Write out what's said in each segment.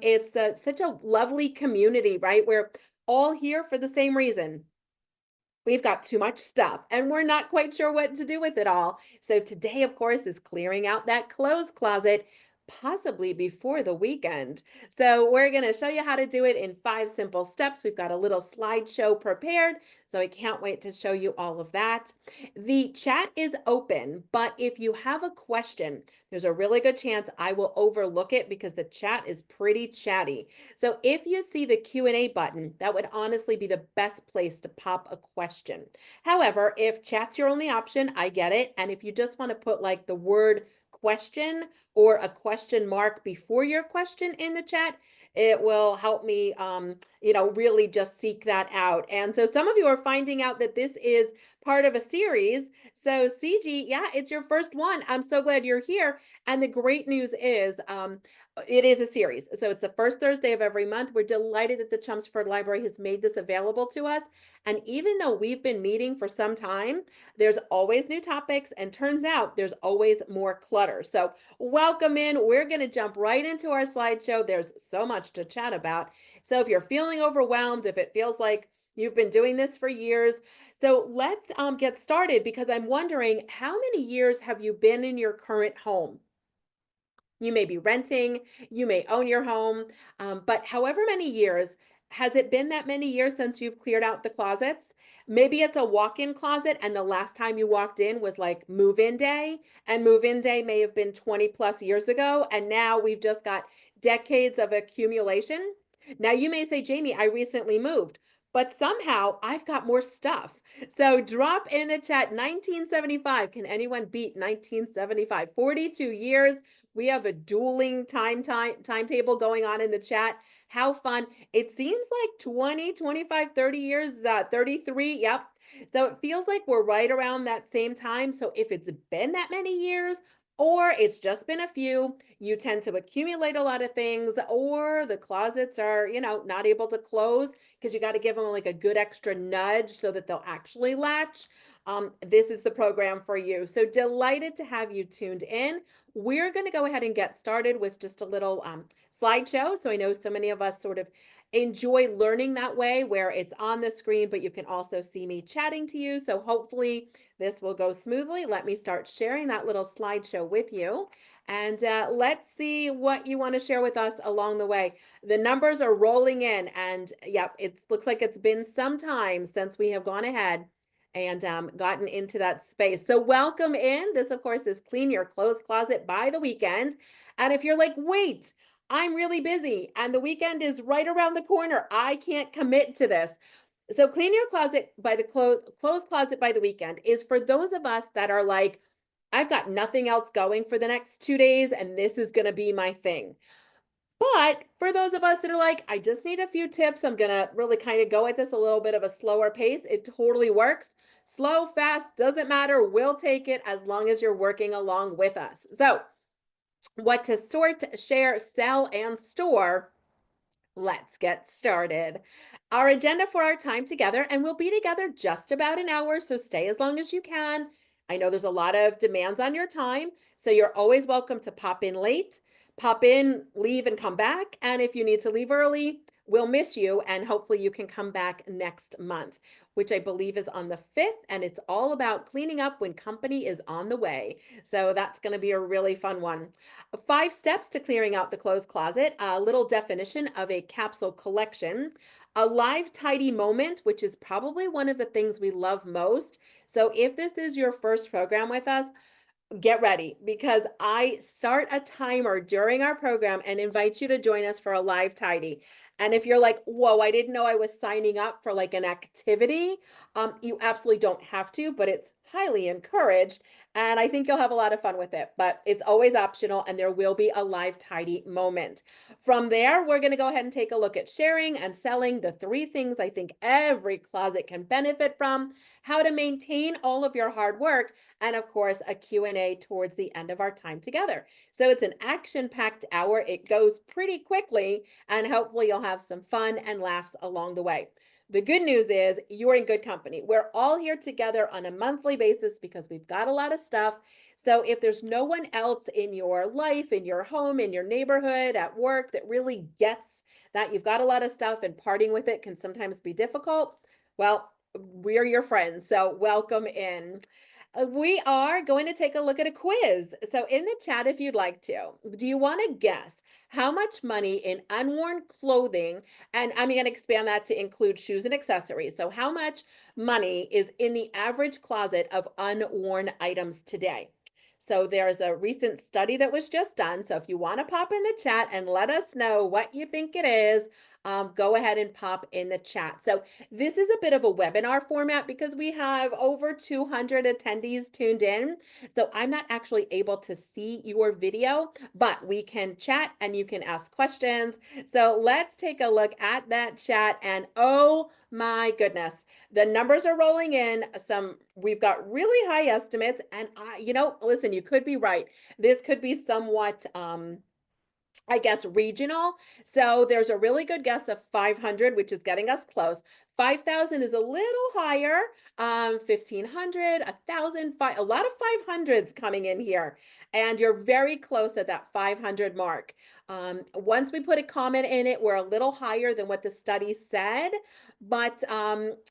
it's such a lovely community, right? We're all here for the same reason. We've got too much stuff and we're not quite sure what to do with it all. So today, of course, is clearing out that clothes closet, possibly before the weekend. So we're going to show you how to do it in 5 simple steps. We've got a little slideshow prepared, so I can't wait to show you all of that. The chat is open, but if you have a question, there's a really good chance I will overlook it because the chat is pretty chatty. So if you see the Q&A button, that would honestly be the best place to pop a question. However, if chat's your only option, I get it. And if you just want to put like the word question or a question mark before your question in the chat, it will help me, really just seek that out. And so some of you are finding out that this is part of a series. So CG, yeah, it's your first one. I'm so glad you're here. And the great news is, it is a series. So it's the first Thursday of every month. We're delighted that the Chelmsford Library has made this available to us. And even though we've been meeting for some time, there's always new topics, and turns out there's always more clutter. So welcome in. We're going to jump right into our slideshow. There's so much to chat about. So if you're feeling overwhelmed, if it feels like you've been doing this for years, so let's get started, because I'm wondering, how many years have you been in your current home? You may be renting, you may own your home, but however many years, has it been that many years since you've cleared out the closets? Maybe it's a walk-in closet, and the last time you walked in was like move-in day, and move-in day may have been 20 plus years ago, and now we've just got decades of accumulation. Now you may say, Jamie, I recently moved, but somehow I've got more stuff. So drop in the chat 1975. Can anyone beat 1975? 42 years. We have a dueling timetable going on in the chat. How fun. It seems like 20, 25, 30 years, 33. Yep. So it feels like we're right around that same time. So if it's been that many years, or it's just been a few, you tend to accumulate a lot of things, or the closets are, not able to close because you got to give them like a good extra nudge so that they'll actually latch. This is the program for you. So delighted to have you tuned in. We're going to go ahead and get started with just a little slideshow. So I know so many of us sort of enjoy learning that way, where it's on the screen, but you can also see me chatting to you. So hopefully this will go smoothly. Let me start sharing that little slideshow with you. And let's see what you want to share with us along the way. The numbers are rolling in, and yep, it looks like it's been some time since we have gone ahead and gotten into that space. So welcome in. This, of course, is Clean Your Clothes Closet by the Weekend. And if you're like, wait, I'm really busy and the weekend is right around the corner, I can't commit to this. So Clean Your Closet by the Clothes Closet by the Weekend is for those of us that are like, I've got nothing else going for the next 2 days, and this is going to be my thing. But for those of us that are like, I just need a few tips, I'm going to really kind of go at this a little bit of a slower pace. It totally works. Slow, fast, doesn't matter. We'll take it as long as you're working along with us. So what to sort, share, sell, and store. Let's get started. Our agenda for our time together, and we'll be together just about an hour, so stay as long as you can. I know there's a lot of demands on your time, so you're always welcome to pop in late, pop in, leave, and come back. And if you need to leave early, we'll miss you, and hopefully you can come back next month, which I believe is on the 5th, and it's all about cleaning up when company is on the way. So that's going to be a really fun one. 5 steps to clearing out the clothes closet, a little definition of a capsule collection, a live tidy moment, which is probably one of the things we love most. So if this is your first program with us, get ready, because I start a timer during our program and invite you to join us for a live tidy. And if you're like, whoa, I didn't know I was signing up for like an activity, you absolutely don't have to, but it's highly encouraged. And I think you'll have a lot of fun with it, but it's always optional, and there will be a live tidy moment. From there, we're going to go ahead and take a look at sharing and selling, the 3 things I think every closet can benefit from, how to maintain all of your hard work, and of course, a Q&A towards the end of our time together. So it's an action-packed hour. It goes pretty quickly, and hopefully you'll have some fun and laughs along the way. The good news is you're in good company. We're all here together on a monthly basis because we've got a lot of stuff. So if there's no one else in your life, in your home, in your neighborhood, at work that really gets that you've got a lot of stuff and parting with it can sometimes be difficult, well, we're your friends. So welcome in. We are going to take a look at a quiz. So, in the chat, if you'd like to, do you want to guess how much money in unworn clothing? And I'm going to expand that to include shoes and accessories. So, how much money is in the average closet of unworn items today? So, there's a recent study that was just done. So, if you want to pop in the chat and let us know what you think it is, go ahead and pop in the chat. So, this is a bit of a webinar format because we have over 200 attendees tuned in. So I'm not actually able to see your video, but we can chat and you can ask questions. So let's take a look at that chat. And oh my goodness, the numbers are rolling in. We've got really high estimates. And listen, you could be right. This could be somewhat I guess regional. So there's a really good guess of 500, which is getting us close. 5,000 is a little higher. 1,500, 1,000, a lot of 500s coming in here. And you're very close at that 500 mark. Once we put a comment in it, we're a little higher than what the study said. But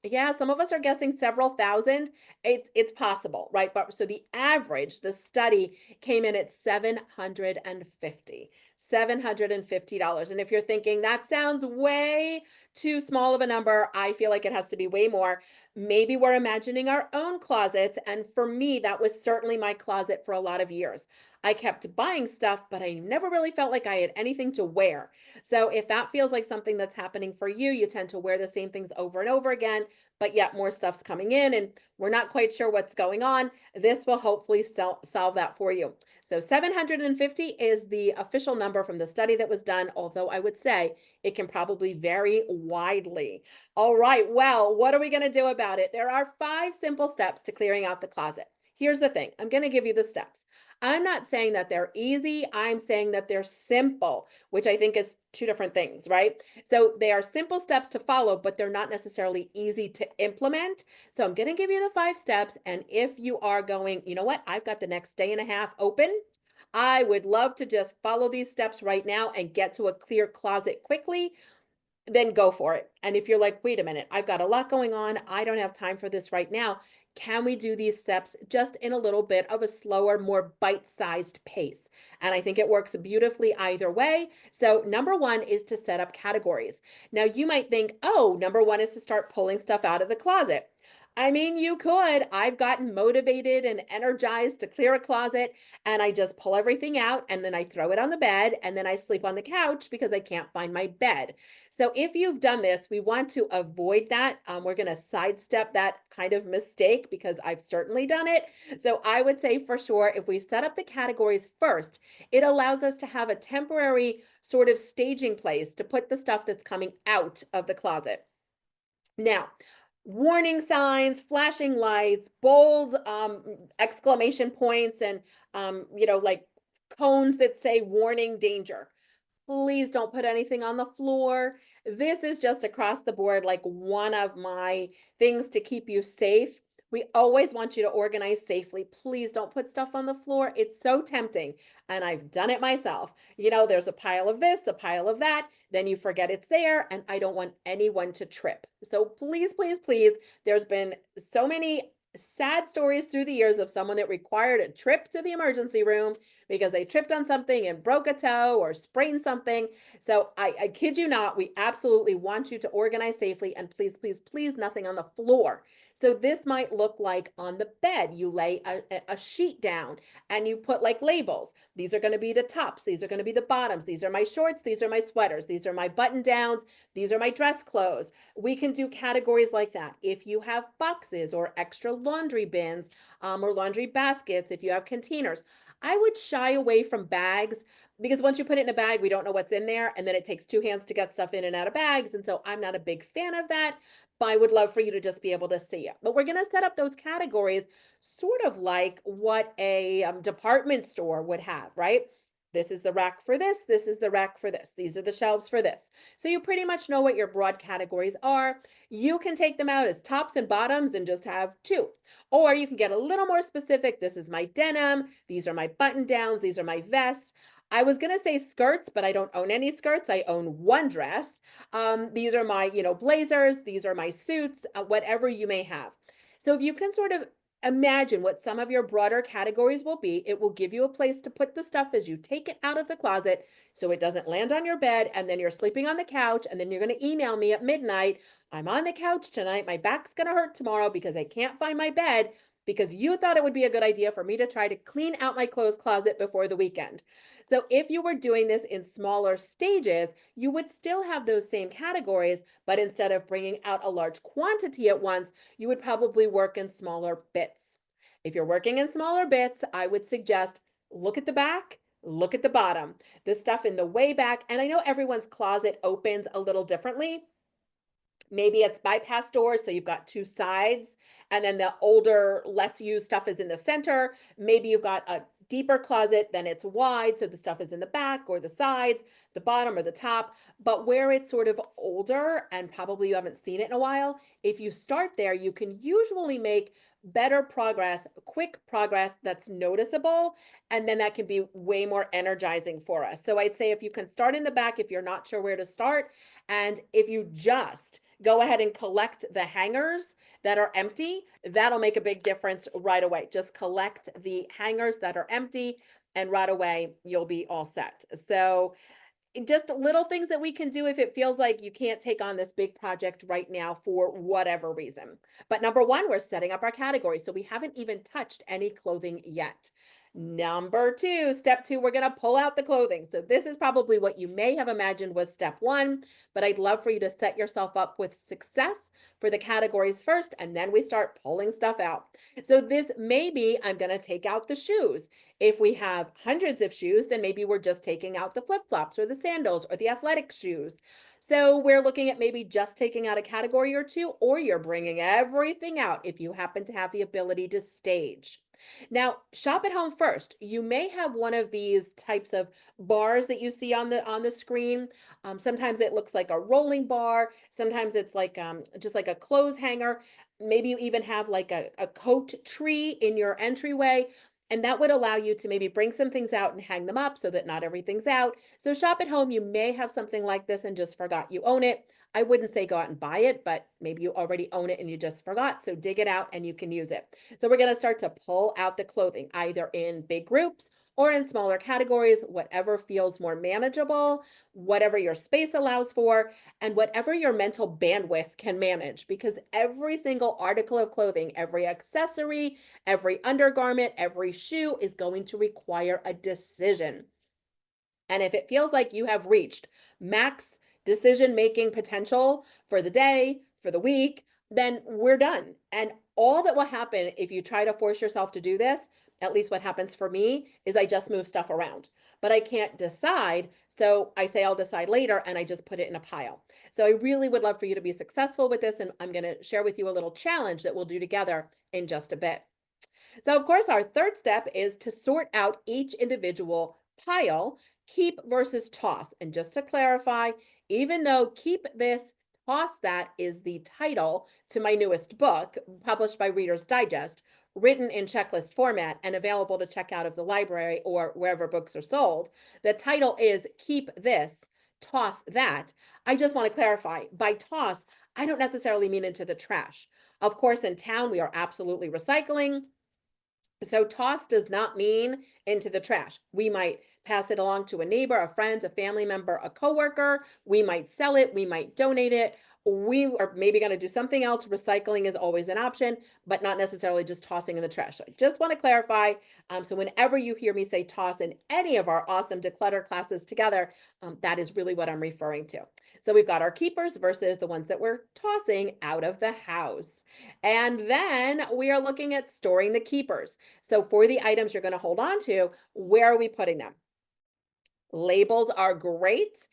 yeah, some of us are guessing several thousand. It's possible, right? But so the average, the study came in at 750. $750. And if you're thinking that sounds way too small of a number, I feel like it has to be way more. Maybe we're imagining our own closets. And for me, that was certainly my closet for a lot of years. I kept buying stuff, but I never really felt like I had anything to wear. So if that feels like something that's happening for you, you tend to wear the same things over and over again, but yet more stuff's coming in and we're not quite sure what's going on. This will hopefully solve that for you. So 750 is the official number from the study that was done, although I would say it can probably vary widely. All right, well, what are we going to do about it? There are 5 simple steps to clearing out the closet. Here's the thing. I'm going to give you the steps. I'm not saying that they're easy. I'm saying that they're simple, which I think is 2 different things, right? So they are simple steps to follow, but they're not necessarily easy to implement. So I'm going to give you the 5 steps. And if you are going, you know what, I've got the next day and a half open, I would love to just follow these steps right now and get to a clear closet quickly, then go for it. And if you're like, wait a minute, I've got a lot going on, I don't have time for this right now, can we do these steps just in a little bit of a slower, more bite-sized pace? And I think it works beautifully either way. So number 1 is to set up categories. Now you might think, oh, number 1 is to start pulling stuff out of the closet. I mean, you could. I've gotten motivated and energized to clear a closet and I just pull everything out and then I throw it on the bed and then I sleep on the couch because I can't find my bed. So if you've done this, we want to avoid that. We're going to sidestep that kind of mistake because I've certainly done it. So I would say for sure, if we set up the categories first, it allows us to have a temporary sort of staging place to put the stuff that's coming out of the closet. Now, warning signs, flashing lights, bold exclamation points, and like cones that say warning, danger. Please don't put anything on the floor. This is just across the board, like one of my things to keep you safe. We always want you to organize safely. Please don't put stuff on the floor. It's so tempting. And I've done it myself. There's a pile of this, a pile of that. Then you forget it's there. And I don't want anyone to trip. So please, please, please, there's been so many sad stories through the years of someone that required a trip to the emergency room because they tripped on something and broke a toe or sprained something. So I kid you not, we absolutely want you to organize safely and please, please, please, nothing on the floor. So this might look like on the bed, you lay a sheet down and you put like labels. These are going to be the tops. These are going to be the bottoms. These are my shorts. These are my sweaters. These are my button downs. These are my dress clothes. We can do categories like that. If you have boxes or extra laundry bins or laundry baskets, if you have containers, I would shy away from bags because once you put it in a bag, we don't know what's in there. And then it takes 2 hands to get stuff in and out of bags. And so I'm not a big fan of that, but I would love for you to just be able to see it. But we're going to set up those categories sort of like what a department store would have, right? This is the rack for this. This is the rack for this. These are the shelves for this. So you pretty much know what your broad categories are. You can take them out as tops and bottoms and just have two. Or you can get a little more specific. This is my denim. These are my button downs. These are my vests. I was going to say skirts, but I don't own any skirts. I own one dress. These are my, blazers. These are my suits, whatever you may have. So if you can sort of imagine what some of your broader categories will be, it will give you a place to put the stuff as you take it out of the closet so it doesn't land on your bed and then you're sleeping on the couch and then you're going to email me at midnight. I'm on the couch tonight. My back's going to hurt tomorrow because I can't find my bed because you thought it would be a good idea for me to try to clean out my clothes closet before the weekend. So if you were doing this in smaller stages, you would still have those same categories, but instead of bringing out a large quantity at once, you would probably work in smaller bits. If you're working in smaller bits, I would suggest look at the back, look at the bottom. This stuff in the way back, and I know everyone's closet opens a little differently. Maybe it's bypass doors, so you've got two sides, and then the older, less used stuff is in the center. Maybe you've got a deeper closet, then it's wide, so the stuff is in the back or the sides, the bottom or the top. But where it's sort of older and probably you haven't seen it in a while, if you start there, you can usually make better progress, quick progress that's noticeable, and then that can be way more energizing for us. So I'd say if you can start in the back if you're not sure where to start, and if you just go ahead and collect the hangers that are empty, that'll make a big difference right away. Just collect the hangers that are empty and right away you'll be all set. So just little things that we can do if it feels like you can't take on this big project right now for whatever reason. But number one, we're setting up our category. So we haven't even touched any clothing yet. Number two, step two, we're going to pull out the clothing. So this is probably what you may have imagined was step one, but I'd love for you to set yourself up with success for the categories first, and then we start pulling stuff out. So this may be, I'm going to take out the shoes. If we have hundreds of shoes, then maybe we're just taking out the flip-flops or the sandals or the athletic shoes. So we're looking at maybe just taking out a category or two, or you're bringing everything out if you happen to have the ability to stage. Now, shop at home first. You may have one of these types of bars that you see on the screen. Sometimes it looks like a rolling bar. Sometimes it's like just like a clothes hanger. Maybe you even have like a coat tree in your entryway. And that would allow you to maybe bring some things out and hang them up so that not everything's out. So shop at home, you may have something like this and just forgot you own it. I wouldn't say go out and buy it, but maybe you already own it and you just forgot. So dig it out and you can use it. So we're going to start to pull out the clothing, either in big groups or in smaller categories, whatever feels more manageable, whatever your space allows for, and whatever your mental bandwidth can manage, because every single article of clothing, every accessory, every undergarment, every shoe is going to require a decision. And if it feels like you have reached max decision-making potential for the day, for the week, then we're done. And all that will happen if you try to force yourself to do this, at least what happens for me, is I just move stuff around. But I can't decide, so I say I'll decide later and I just put it in a pile. So I really would love for you to be successful with this, and I'm going to share with you a little challenge that we'll do together in just a bit. So of course, our third step is to sort out each individual pile, keep versus toss. And just to clarify, even though keep this, toss that is the title to my newest book, published by Reader's Digest, written in checklist format and available to check out of the library or wherever books are sold, the title is Keep This, Toss That. I just want to clarify, by toss, I don't necessarily mean into the trash. Of course, in town, we are absolutely recycling. So toss does not mean into the trash. We might pass it along to a neighbor, a friend, a family member, a coworker. We might sell it. We might donate it. We are maybe going to do something else. Recycling is always an option, but not necessarily just tossing in the trash. So I just want to clarify. So whenever you hear me say toss in any of our awesome declutter classes together, that is really what I'm referring to. So we've got our keepers versus the ones that we're tossing out of the house. And then we are looking at storing the keepers. So for the items you're going to hold on to, where are we putting them? Labels are great.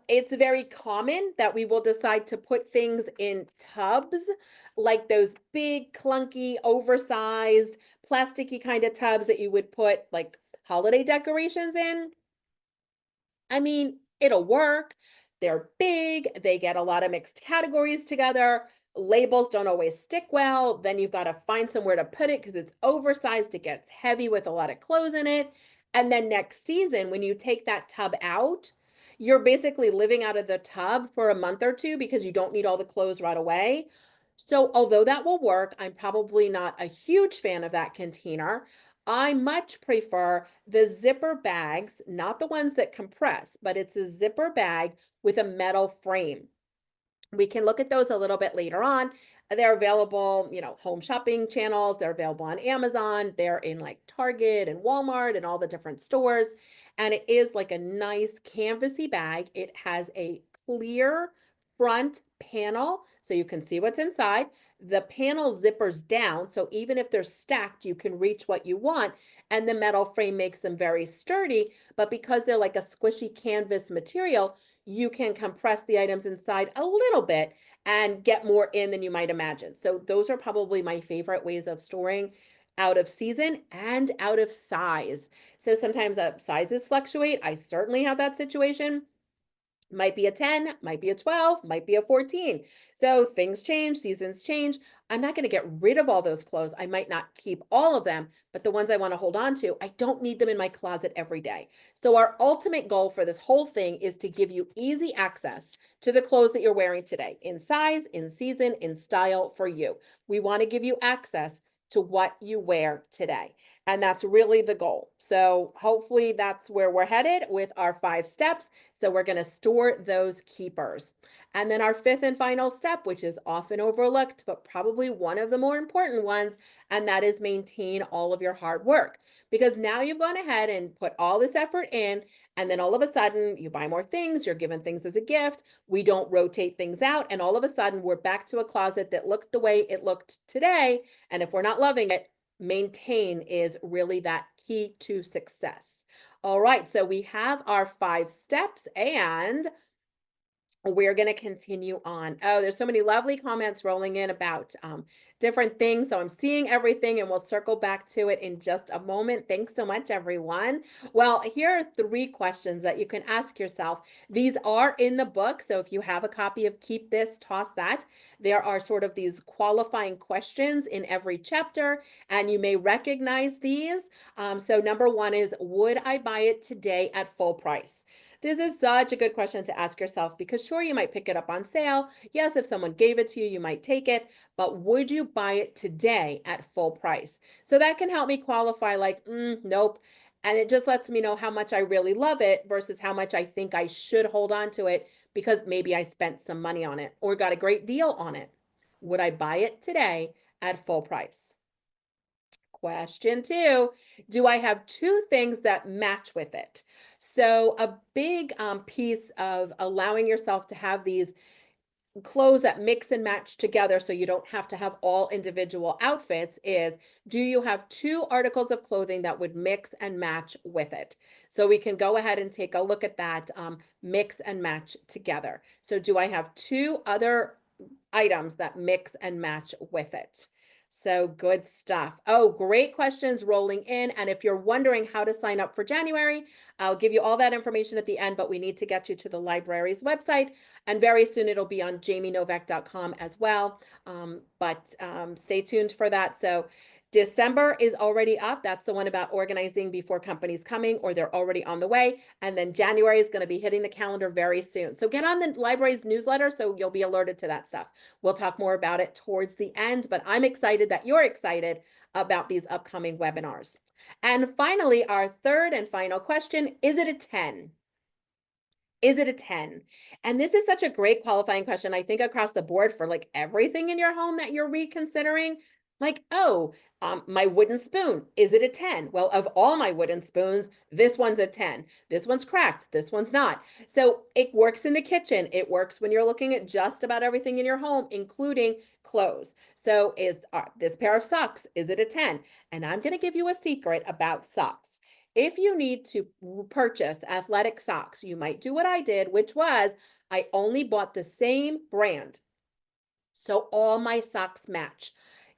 It's very common that we will decide to put things in tubs, like those big, clunky, oversized, plasticky kind of tubs that you would put like holiday decorations in, I mean, it'll work. They're big, they get a lot of mixed categories together. Labels don't always stick well. Then you've got to find somewhere to put it because it's oversized, it gets heavy with a lot of clothes in it. And then next season, when you take that tub out, you're basically living out of the tub for a month or two because you don't need all the clothes right away. So, although that will work, I'm probably not a huge fan of that container. I much prefer the zipper bags, not the ones that compress, but it's a zipper bag with a metal frame. We can look at those a little bit later on. They're available, home shopping channels. They're available on Amazon. They're in like Target and Walmart and all the different stores. And it is like a nice canvasy bag. It has a clear front panel so you can see what's inside. The panel zippers down, so even if they're stacked, you can reach what you want. And the metal frame makes them very sturdy. But because they're like a squishy canvas material, you can compress the items inside a little bit and get more in than you might imagine. So those are probably my favorite ways of storing out of season and out of size. So sometimes sizes fluctuate. I certainly have that situation. Might be a 10, might be a 12, might be a 14. So things change, seasons change. I'm not going to get rid of all those clothes. I might not keep all of them, but the ones I want to hold on to, I don't need them in my closet every day. So our ultimate goal for this whole thing is to give you easy access to the clothes that you're wearing today, in size, in season, in style for you. We want to give you access to what you wear today. And that's really the goal. So hopefully that's where we're headed with our 5 steps. So we're going to store those keepers. And then our 5th and final step, which is often overlooked, but probably one of the more important ones, and that is maintain all of your hard work. Because now you've gone ahead and put all this effort in, and then all of a sudden you buy more things, you're given things as a gift, we don't rotate things out, and all of a sudden we're back to a closet that looked the way it looked today. And if we're not loving it, maintain is really that key to success. All right, so we have our 5 steps and we're going to continue on. Oh, there's so many lovely comments rolling in about different things. So I'm seeing everything and we'll circle back to it in just a moment. Thanks so much, everyone. Well, here are 3 questions that you can ask yourself. These are in the book. So if you have a copy of Keep This, Toss That, there are sort of these qualifying questions in every chapter, and you may recognize these. So number 1 is, would I buy it today at full price? This is such a good question to ask yourself because sure, you might pick it up on sale. Yes, if someone gave it to you, you might take it, but would you buy it today at full price? So that can help me qualify like, nope. And it just lets me know how much I really love it versus how much I think I should hold on to it because maybe I spent some money on it or got a great deal on it. Would I buy it today at full price? Question 2, do I have 2 things that match with it? So a big piece of allowing yourself to have these clothes that mix and match together so you don't have to have all individual outfits is, do you have 2 articles of clothing that would mix and match with it? So we can go ahead and take a look at that mix and match together. So do I have 2 other items that mix and match with it? So good stuff. Oh, great questions rolling in. And if you're wondering how to sign up for January, I'll give you all that information at the end, but we need to get you to the library's website. And very soon it'll be on jamienovak.com as well. But stay tuned for that. So December is already up. That's the one about organizing before companies coming or they're already on the way. And then January is going to be hitting the calendar very soon. So get on the library's newsletter so you'll be alerted to that stuff. We'll talk more about it towards the end, but I'm excited that you're excited about these upcoming webinars. And finally, our 3rd and final question, is it a 10? Is it a 10? And this is such a great qualifying question, I think, across the board for like everything in your home that you're reconsidering. Like, oh, my wooden spoon, is it a 10? Well, of all my wooden spoons, this one's a 10. This one's cracked, this one's not. So it works in the kitchen. It works when you're looking at just about everything in your home, including clothes. So is this pair of socks, is it a 10? And I'm going to give you a secret about socks. If you need to purchase athletic socks, you might do what I did, which was I only bought the same brand. So all my socks match.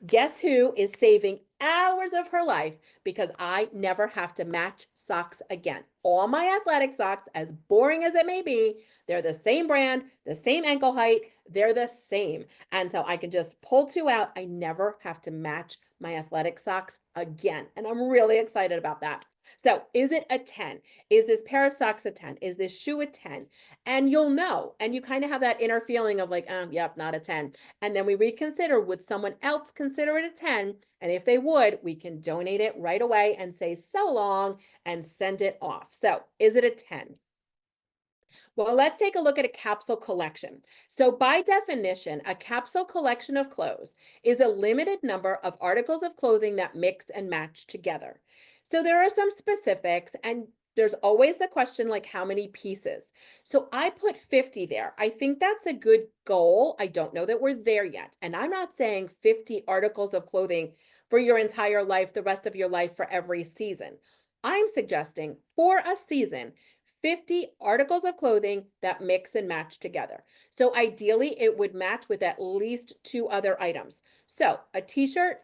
Guess who is saving hours of her life because I never have to match socks again. All my athletic socks, as boring as it may be, they're the same brand, the same ankle height, they're the same. And so I can just pull two out. I never have to match my athletic socks again. And I'm really excited about that. So, is it a 10? Is this pair of socks a 10? Is this shoe a 10? And you'll know. And you kind of have that inner feeling of like, yep, not a 10. And then we reconsider, would someone else consider it a 10? And if they would, we can donate it right away and say so long and send it off. So, is it a 10? Well, let's take a look at a capsule collection. So, by definition, a capsule collection of clothes is a limited number of articles of clothing that mix and match together. So, there are some specifics, and there's always the question like how many pieces. So, I put 50 there. I think that's a good goal. I don't know that we're there yet. And I'm not saying 50 articles of clothing for your entire life, the rest of your life for every season. I'm suggesting for a season, 50 articles of clothing that mix and match together. So ideally, it would match with at least two other items. So a t-shirt,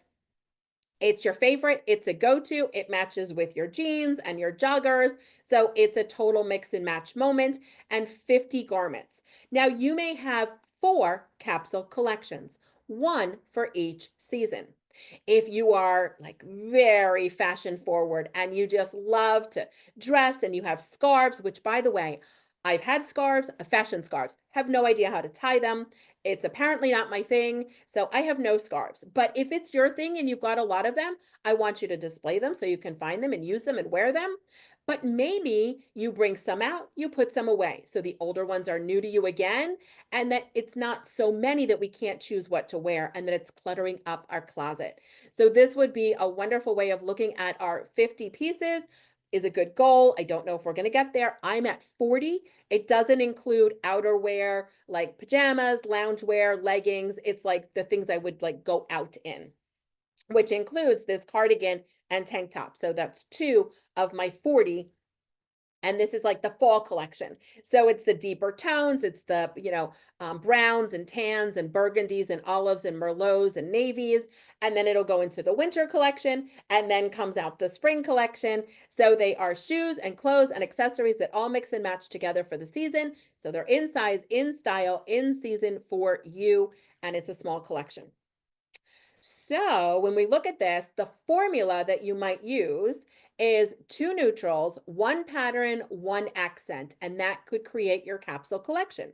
it's your favorite, it's a go-to, it matches with your jeans and your joggers. So it's a total mix and match moment, and 50 garments. Now you may have 4 capsule collections, one for each season. If you are like very fashion forward and you just love to dress and you have scarves, which by the way, I've had scarves, fashion scarves, have no idea how to tie them. It's apparently not my thing, so I have no scarves. But if it's your thing and you've got a lot of them, I want you to display them so you can find them and use them and wear them. But maybe you bring some out, you put some away. So the older ones are new to you again, and that it's not so many that we can't choose what to wear and that it's cluttering up our closet. So this would be a wonderful way of looking at our 50 pieces. Is a good goal. I don't know if we're going to get there. I'm at 40. It doesn't include outerwear like pajamas, loungewear, leggings. It's like the things I would like go out in, which includes this cardigan and tank top. So that's 2 of my 40. And this is like the fall collection. So it's the deeper tones, it's the, browns and tans and burgundies and olives and merlots and navies. And then it'll go into the winter collection, and then comes out the spring collection. So they are shoes and clothes and accessories that all mix and match together for the season. So they're in size, in style, in season for you. And it's a small collection. So when we look at this, the formula that you might use is 2 neutrals, 1 pattern, 1 accent, and that could create your capsule collection.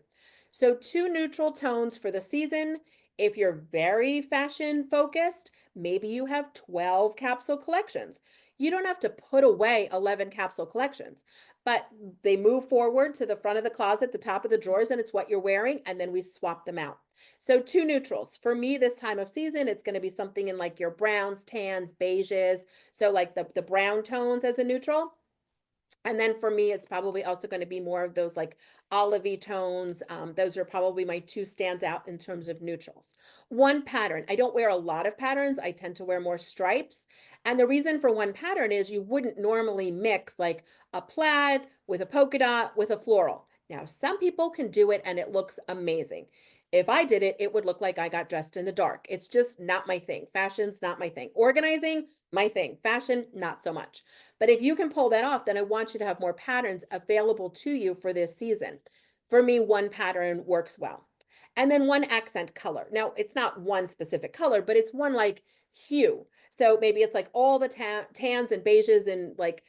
So 2 neutral tones for the season. If you're very fashion focused, maybe you have 12 capsule collections. You don't have to put away 11 capsule collections, but they move forward to the front of the closet, the top of the drawers, and it's what you're wearing, and then we swap them out. So 2 neutrals. For me, this time of season, it's going to be something in like your browns, tans, beiges. So like the brown tones as a neutral. And then for me, it's probably also going to be more of those like olivey tones. Those are probably my 2 stands out in terms of neutrals. 1 pattern. I don't wear a lot of patterns. I tend to wear more stripes. And the reason for 1 pattern is you wouldn't normally mix like a plaid with a polka dot with a floral. Now, some people can do it and it looks amazing. If I did it, it would look like I got dressed in the dark. It's just not my thing. Fashion's not my thing. Organizing, my thing. Fashion, not so much. But if you can pull that off, then I want you to have more patterns available to you for this season. For me, 1 pattern works well. And then 1 accent color. Now, it's not 1 specific color, but it's 1 like hue. So maybe it's like all the tans and beiges and like,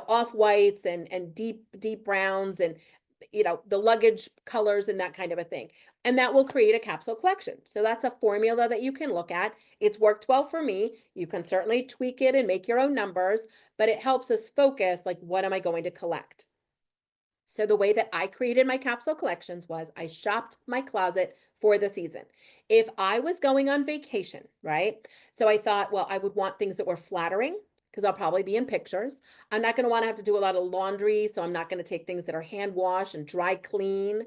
off whites and deep browns and the luggage colors and that kind of a thing. And that will create a capsule collection. So that's a formula that you can look at. It's worked well for me. You can certainly tweak it and make your own numbers, but it helps us focus like, what am I going to collect? So the way that I created my capsule collections was I shopped my closet for the season. If I was going on vacation, right? So I thought, well, I would want things that were flattering because I'll probably be in pictures. I'm not going to want to have to do a lot of laundry, so I'm not going to take things that are hand wash and dry clean.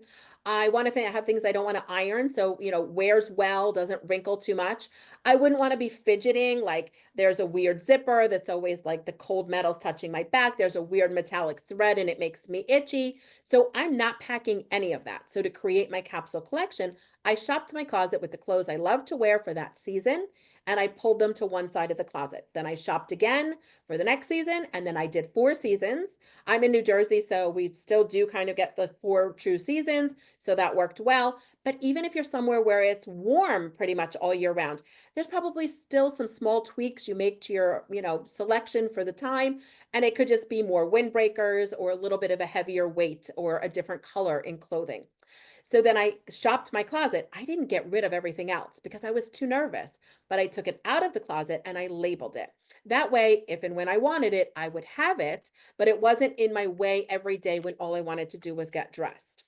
I want to have things I don't want to iron. So, wears well, doesn't wrinkle too much. I wouldn't want to be fidgeting. Like there's a weird zipper that's always like the cold metals touching my back. There's a weird metallic thread and it makes me itchy. So I'm not packing any of that. So to create my capsule collection, I shopped my closet with the clothes I love to wear for that season, and I pulled them to one side of the closet. Then I shopped again for the next season, and then I did 4 seasons. I'm in New Jersey, so we still do kind of get the 4 true seasons, so that worked well. But even if you're somewhere where it's warm pretty much all year round, there's probably still some small tweaks you make to your, selection for the time, and it could just be more windbreakers or a little bit of a heavier weight or a different color in clothing. So then I shopped my closet. I didn't get rid of everything else because I was too nervous, but I took it out of the closet and I labeled it. That way, if and when I wanted it, I would have it, but it wasn't in my way every day when all I wanted to do was get dressed.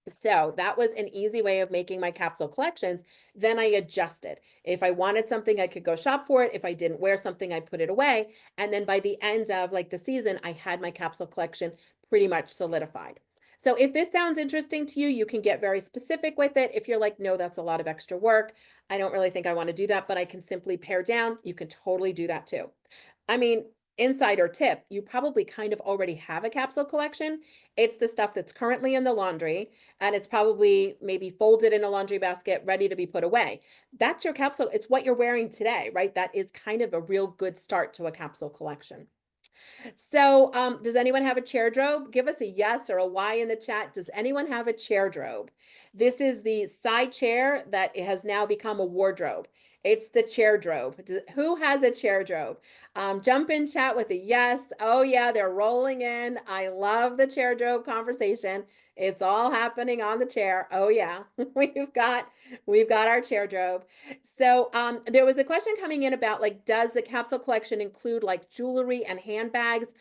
So that was an easy way of making my capsule collections. Then I adjusted. If I wanted something, I could go shop for it. If I didn't wear something, I put it away. And then by the end of like the season, I had my capsule collection pretty much solidified. So if this sounds interesting to you, you can get very specific with it. If you're like, no, that's a lot of extra work, I don't really think I want to do that, but I can simply pare down. You can totally do that too. I mean, insider tip, you probably kind of already have a capsule collection. It's the stuff that's currently in the laundry, and it's probably maybe folded in a laundry basket, ready to be put away. That's your capsule. It's what you're wearing today, right? That is kind of a real good start to a capsule collection. So, does anyone have a chair drobe? Give us a yes or a Y in the chat. Does anyone have a chair drobe? This is the side chair that has now become a wardrobe. It's the chair drobe. Who has a chair drobe? Jump in chat with a yes. Oh yeah, they're rolling in. I love the chair drobe conversation. It's all happening on the chair. Oh yeah, we've got our chair drobe. So there was a question coming in about like, does the capsule collection include like jewelry and handbags?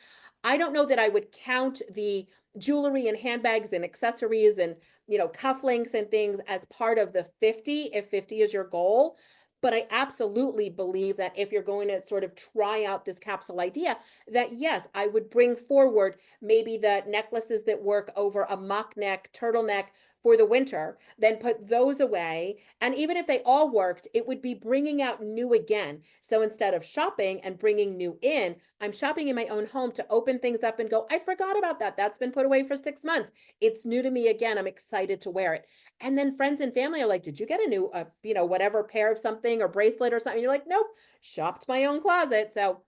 I don't know that I would count the jewelry and handbags and accessories and cufflinks and things as part of the 50 if 50 is your goal. But I absolutely believe that if you're going to sort of try out this capsule idea, that yes, I would bring forward maybe the necklaces that work over a mock neck, turtleneck for the winter, then put those away. And even if they all worked, it would be bringing out new again. So instead of shopping and bringing new in, I'm shopping in my own home to open things up and go, I forgot about that. That's been put away for 6 months. It's new to me again. I'm excited to wear it. And then friends and family are like, did you get a new, whatever pair of something or bracelet or something? You're like, nope, shopped my own closet. So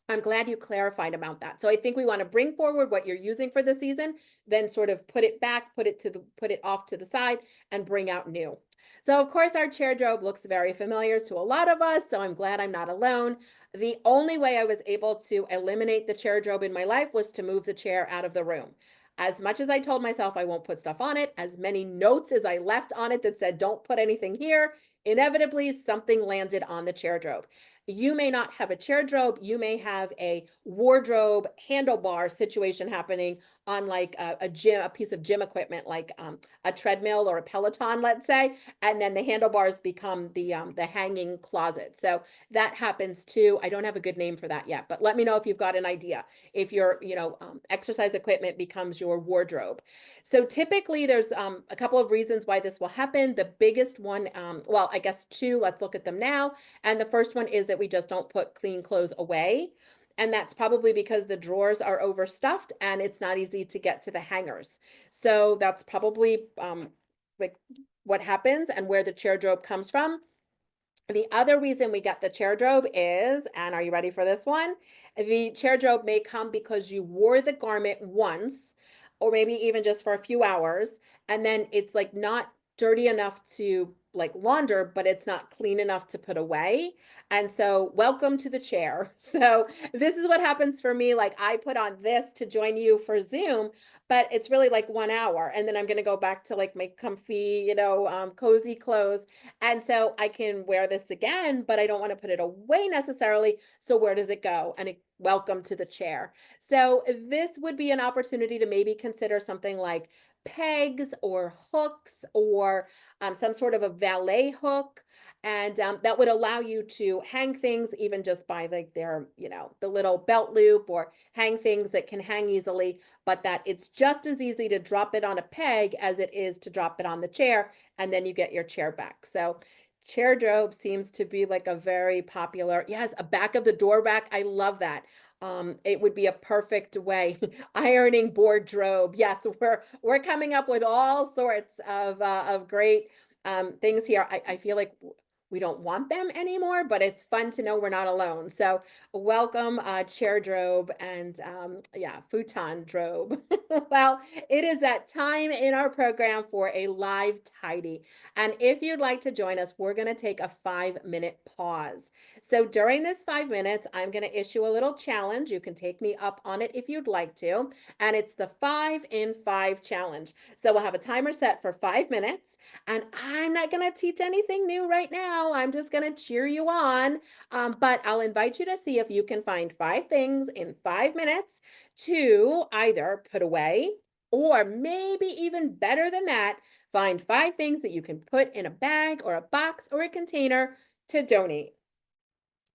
I'm glad you clarified about that. So I think we want to bring forward what you're using for the season, then sort of put it back, put it off to the side and bring out new. So of course our chair drobe looks very familiar to a lot of us, so I'm glad I'm not alone. The only way I was able to eliminate the chair drobe in my life was to move the chair out of the room. As much as I told myself I won't put stuff on it, as many notes as I left on it that said, don't put anything here, inevitably something landed on the chair drobe. You may not have a chair drobe. You may have a wardrobe handlebar situation happening on like a gym, a piece of gym equipment, like a treadmill or a Peloton, let's say, and then the handlebars become the hanging closet. So that happens too. I don't have a good name for that yet, but let me know if you've got an idea. If your exercise equipment becomes your wardrobe. So typically there's a couple of reasons why this will happen. The biggest one, well, I guess two. Let's look at them now. And the first one is that we just don't put clean clothes away. And that's probably because the drawers are overstuffed and it's not easy to get to the hangers. So that's probably like what happens and where the chair drobe comes from. The other reason we get the chair drobe is, and are you ready for this one? The chair drobe may come because you wore the garment once, or maybe even just for a few hours, and then it's like not dirty enough to like launder, but it's not clean enough to put away. And so welcome to the chair. So this is what happens for me. Like I put on this to join you for Zoom, but it's really like 1 hour. And then I'm going to go back to like my comfy, cozy clothes. And so I can wear this again, but I don't want to put it away necessarily. So where does it go? And welcome to the chair. So this would be an opportunity to maybe consider something like pegs or hooks or some sort of a valet hook. And that would allow you to hang things even just by like their, the little belt loop, or hang things that can hang easily, but that it's just as easy to drop it on a peg as it is to drop it on the chair, and then you get your chair back. So chair drobe seems to be like a very popular, yes, a back of the door rack. I love that. It would be a perfect way. Ironing board drobe. Yes, we're coming up with all sorts of great things here. I feel like we don't want them anymore, but it's fun to know we're not alone. So welcome, chair drobe, and yeah, futon drobe. Well, it is that time in our program for a live tidy. And if you'd like to join us, we're going to take a 5-minute pause. So during this 5 minutes, I'm going to issue a little challenge. You can take me up on it if you'd like to. And it's the 5 in 5 challenge. So we'll have a timer set for 5 minutes. And I'm not going to teach anything new right now. I'm just going to cheer you on. But I'll invite you to see if you can find 5 things in 5 minutes to either put away, or maybe even better than that, find 5 things that you can put in a bag or a box or a container to donate.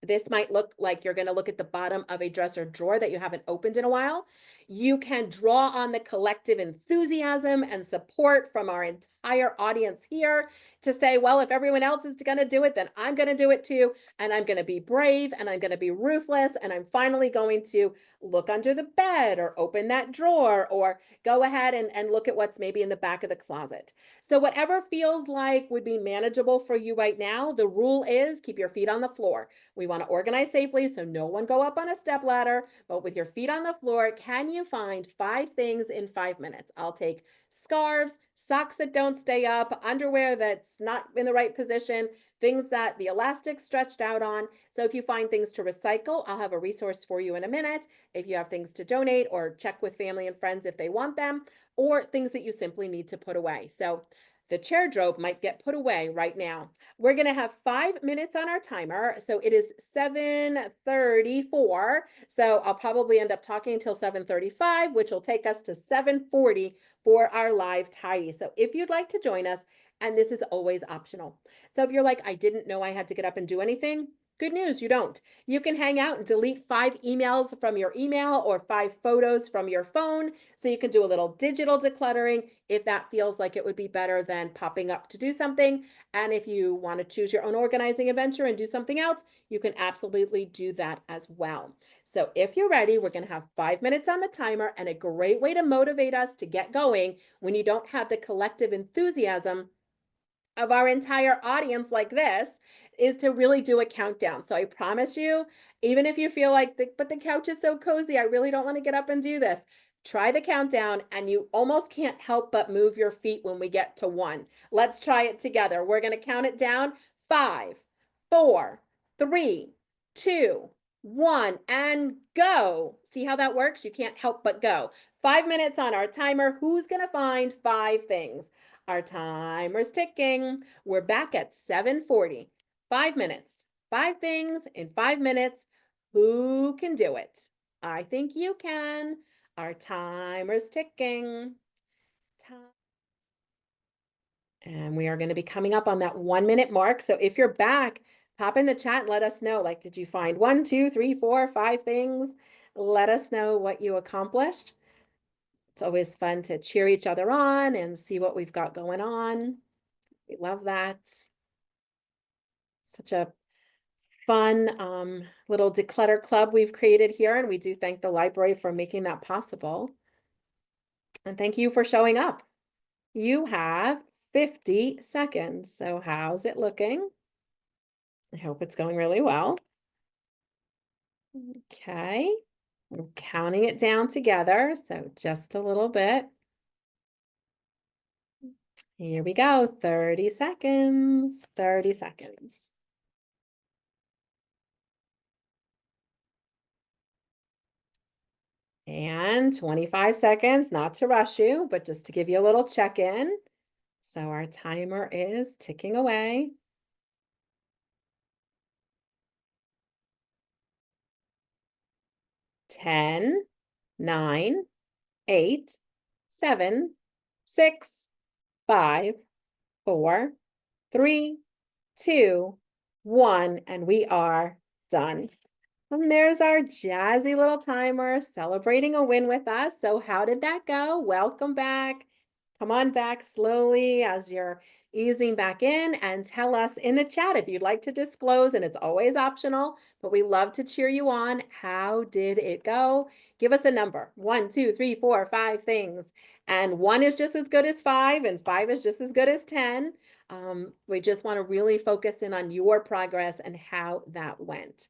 This might look like you're going to look at the bottom of a dresser drawer that you haven't opened in a while. You can draw on the collective enthusiasm and support from our entire audience here to say, well, if everyone else is going to do it, then I'm going to do it too. And I'm going to be brave, and I'm going to be ruthless. And I'm finally going to look under the bed, or open that drawer, or go ahead and look at what's maybe in the back of the closet. So whatever feels like would be manageable for you right now, the rule is keep your feet on the floor. We want to organize safely, so no one go up on a step ladder, but with your feet on the floor, can you find 5 things in 5 minutes? I'll take scarves, socks that don't stay up, underwear that's not in the right position, things that the elastic stretched out on. So if you find things to recycle, I'll have a resource for you in a minute. If you have things to donate, or check with family and friends if they want them, or things that you simply need to put away. So the chair drobe might get put away right now. We're going to have 5 minutes on our timer. So it is 7:34. So I'll probably end up talking until 7:35, which will take us to 7:40 for our live tidy. So if you'd like to join us, and this is always optional. So if you're like, I didn't know I had to get up and do anything, good news, you don't. You can hang out and delete 5 emails from your email, or 5 photos from your phone. So you can do a little digital decluttering if that feels like it would be better than popping up to do something. And if you want to choose your own organizing adventure and do something else, you can absolutely do that as well. So if you're ready, we're going to have 5 minutes on the timer, and a great way to motivate us to get going when you don't have the collective enthusiasm of our entire audience like this is to really do a countdown. So I promise you, even if you feel like, but the couch is so cozy, I really don't want to get up and do this. Try the countdown, and you almost can't help but move your feet when we get to 1. Let's try it together. We're going to count it down. 5, 4, 3, 2, 1, and go. See how that works? You can't help but go. 5 minutes on our timer. Who's going to find 5 things? Our timer's ticking. We're back at 7:40. 5 minutes. 5 things in 5 minutes. Who can do it? I think you can. Our timer's ticking. And we are going to be coming up on that 1-minute mark. So if you're back, pop in the chat and let us know. Like, did you find 1, 2, 3, 4, 5 things? Let us know what you accomplished. It's always fun to cheer each other on and see what we've got going on. We love that. Such a fun little declutter club we've created here, and we do thank the library for making that possible. And thank you for showing up. You have 50 seconds. So how's it looking? I hope it's going really well. Okay. We're counting it down together, so just a little bit. Here we go. 30 seconds. 30 seconds. And 25 seconds, not to rush you, but just to give you a little check-in. So our timer is ticking away. 10, 9, 8, 7, 6, 5, 4, 3, 2, 1, and we are done. And there's our jazzy little timer celebrating a win with us. So how did that go? Welcome back. Come on back slowly as you're easing back in and tell us in the chat if you'd like to disclose, and it's always optional, but we love to cheer you on. How did it go? Give us a number. 1, 2, 3, 4, 5 things. And 1 is just as good as 5, and 5 is just as good as 10. We just want to really focus in on your progress and how that went.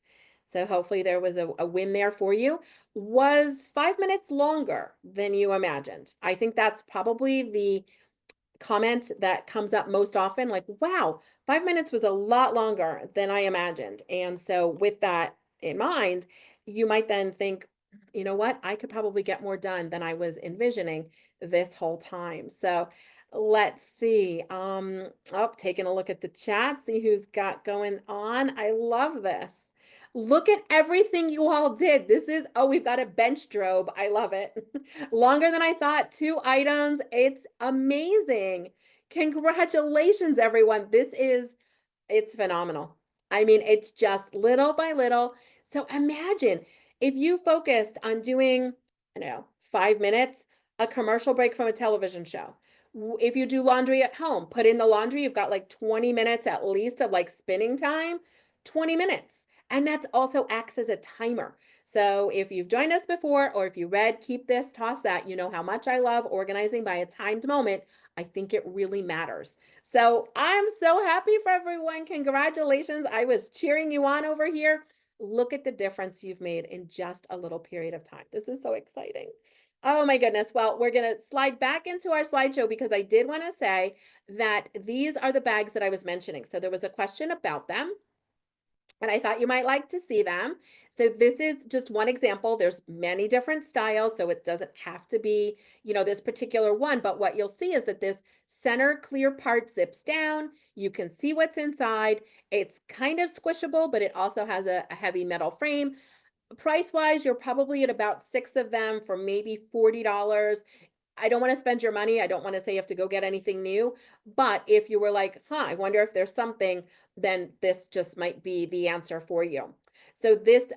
So hopefully there was a win there for you. Was 5 minutes longer than you imagined? I think that's probably the comment that comes up most often, like, wow, 5 minutes was a lot longer than I imagined. And so with that in mind, you might then think, you know what, I could probably get more done than I was envisioning this whole time. So let's see. Taking a look at the chat, see who's got going on. I love this. Look at everything you all did. This is, oh, we've got a bench strobe. I love it. Longer than I thought. 2 items. It's amazing. Congratulations, everyone. It's phenomenal. I mean, it's just little by little. So imagine if you focused on doing, I don't know, 5 minutes, a commercial break from a television show. If you do laundry at home, put in the laundry, you've got like 20 minutes at least of like spinning time, 20 minutes. And that's also acts as a timer. So if you've joined us before, or if you read Keep This, Toss That, you know how much I love organizing by a timed moment. I think it really matters. So I'm so happy for everyone. Congratulations. I was cheering you on over here. Look at the difference you've made in just a little period of time. This is so exciting. Oh my goodness. Well, we're going to slide back into our slideshow because I did want to say that these are the bags that I was mentioning. So there was a question about them, and I thought you might like to see them. So this is just one example. There's many different styles, so it doesn't have to be, this particular one, but what you'll see is that this center clear part zips down. You can see what's inside. It's kind of squishable, but it also has a heavy metal frame. Price-wise, you're probably at about 6 of them for maybe $40. I don't want to spend your money. I don't want to say you have to go get anything new. But if you were like, I wonder if there's something, then this just might be the answer for you. So this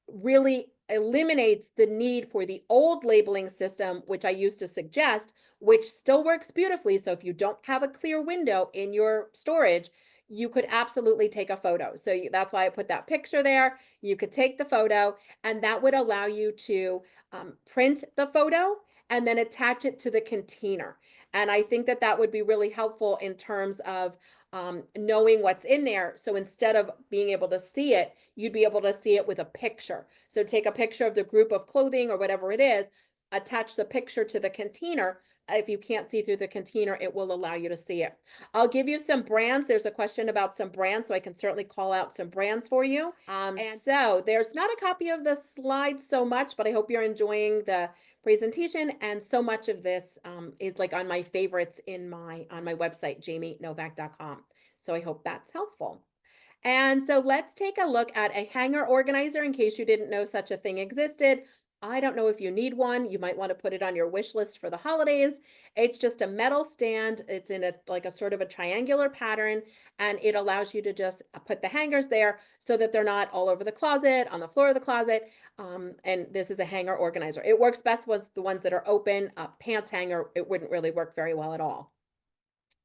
really eliminates the need for the old labeling system, which I used to suggest, which still works beautifully. So if you don't have a clear window in your storage, you could absolutely take a photo. So that's why I put that picture there. You could take the photo, and that would allow you to print the photo and then attach it to the container. And I think that that would be really helpful in terms of knowing what's in there. So instead of being able to see it, you'd be able to see it with a picture. So take a picture of the group of clothing or whatever it is, attach the picture to the container. If you can't see through the container, it will allow you to see it. I'll give you some brands. There's a question about some brands, so I can certainly call out some brands for you. And so there's not a copy of the slides so much, but I hope you're enjoying the presentation. And so much of this is like on my favorites on my website, jamienovak.com. So I hope that's helpful. And so let's take a look at a hanger organizer in case you didn't know such a thing existed. I don't know if you need one. You might want to put it on your wish list for the holidays. It's just a metal stand. It's in a sort of a triangular pattern, and it allows you to just put the hangers there so that they're not all over the closet, on the floor of the closet. And this is a hanger organizer. It works best with the ones that are open. A pants hanger, it wouldn't really work very well at all.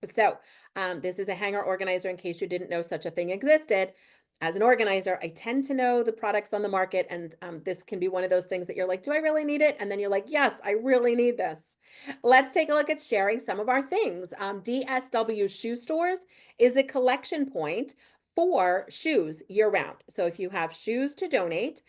So this is a hanger organizer in case you didn't know such a thing existed. As an organizer, I tend to know the products on the market, and this can be one of those things that you're like, do I really need it? And then you're like, yes, I really need this. Let's take a look at sharing some of our things. DSW Shoe Stores is a collection point for shoes year round. So if you have shoes to donate,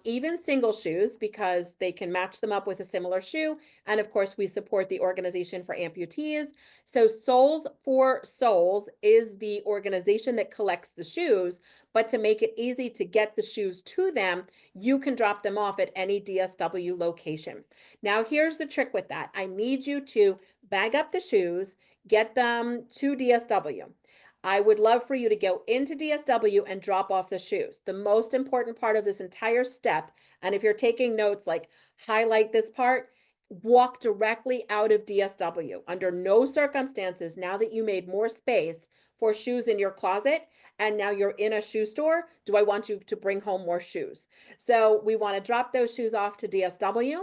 even single shoes, because they can match them up with a similar shoe. And of course, we support the Organization for Amputees. So Soles for Souls is the organization that collects the shoes, but to make it easy to get the shoes to them, you can drop them off at any DSW location. Now, here's the trick with that. I need you to bag up the shoes, get them to DSW. I would love for you to go into DSW and drop off the shoes. The most important part of this entire step, and if you're taking notes, like highlight this part, walk directly out of DSW. Under no circumstances, now that you made more space for shoes in your closet and now you're in a shoe store, do I want you to bring home more shoes. So we want to drop those shoes off to DSW,